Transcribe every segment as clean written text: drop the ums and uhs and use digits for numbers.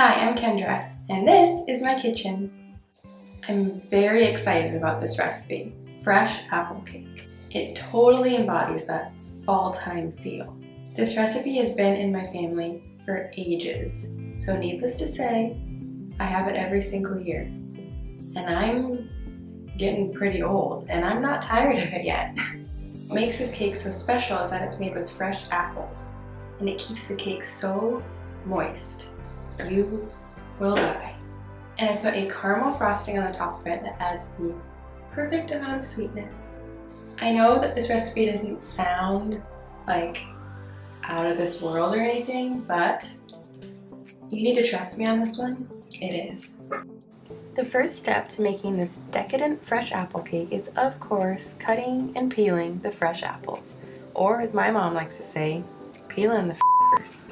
Hi, I'm Kyndra, and this is my kitchen. I'm very excited about this recipe, fresh apple cake. It totally embodies that fall time feel. This recipe has been in my family for ages, so needless to say, I have it every single year. And I'm getting pretty old, and I'm not tired of it yet. What makes this cake so special is that it's made with fresh apples, and it keeps the cake so moist. You will die. And I put a caramel frosting on the top of it that adds the perfect amount of sweetness. I know that this recipe doesn't sound like out of this world or anything, but you need to trust me on this one. It is. The first step to making this decadent fresh apple cake is, of course, cutting and peeling the fresh apples. Or, as my mom likes to say, peeling the f***ers.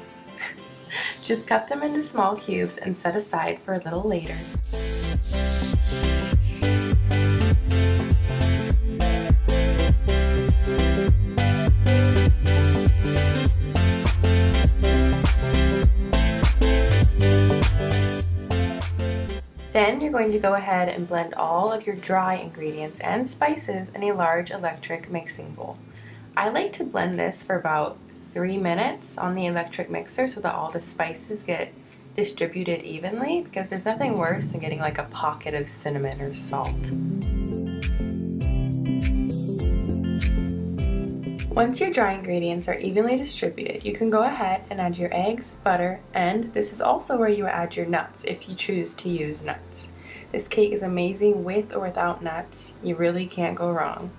Just cut them into small cubes and set aside for a little later. Then you're going to go ahead and blend all of your dry ingredients and spices in a large electric mixing bowl. I like to blend this for about 3 minutes on the electric mixer so that all the spices get distributed evenly, because there's nothing worse than getting like a pocket of cinnamon or salt. Once your dry ingredients are evenly distributed, you can go ahead and add your eggs, butter, and this is also where you add your nuts if you choose to use nuts. This cake is amazing with or without nuts. You really can't go wrong.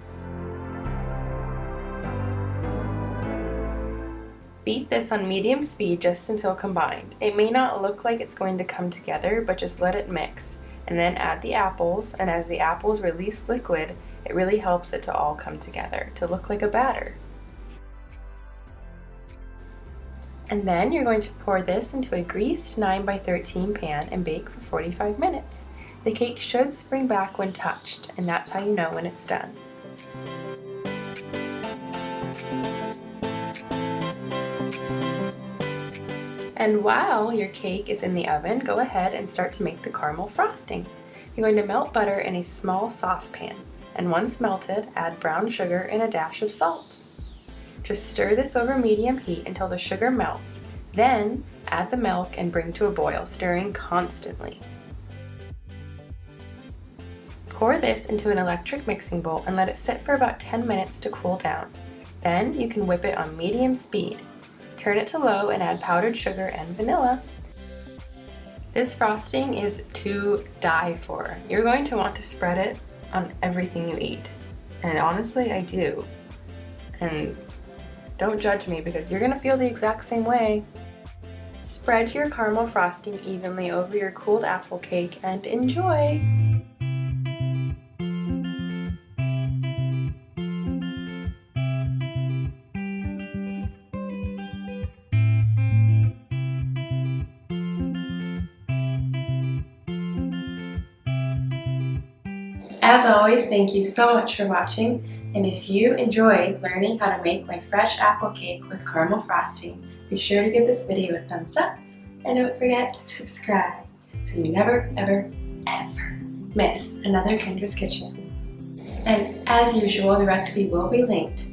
Beat this on medium speed just until combined. It may not look like it's going to come together, but just let it mix. And then add the apples, and as the apples release liquid, it really helps it to all come together, to look like a batter. And then you're going to pour this into a greased 9x13 pan and bake for 45 minutes. The cake should spring back when touched, and that's how you know when it's done. And while your cake is in the oven, go ahead and start to make the caramel frosting. You're going to melt butter in a small saucepan, and once melted, add brown sugar and a dash of salt. Just stir this over medium heat until the sugar melts, then add the milk and bring to a boil, stirring constantly. Pour this into an electric mixing bowl and let it sit for about 10 minutes to cool down. Then you can whip it on medium speed. Turn it to low and add powdered sugar and vanilla. This frosting is to die for. You're going to want to spread it on everything you eat. And honestly, I do. And don't judge me because you're going to feel the exact same way. Spread your caramel frosting evenly over your cooled apple cake and enjoy! As always, thank you so much for watching, and if you enjoyed learning how to make my fresh apple cake with caramel frosting, be sure to give this video a thumbs up, and don't forget to subscribe so you never, ever, ever miss another Kyndra's Kitchen. And as usual, the recipe will be linked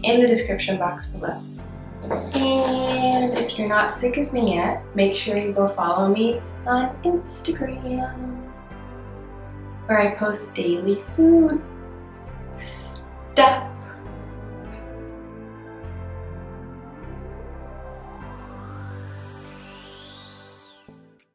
in the description box below. And if you're not sick of me yet, make sure you go follow me on Instagram, where I post daily food stuff.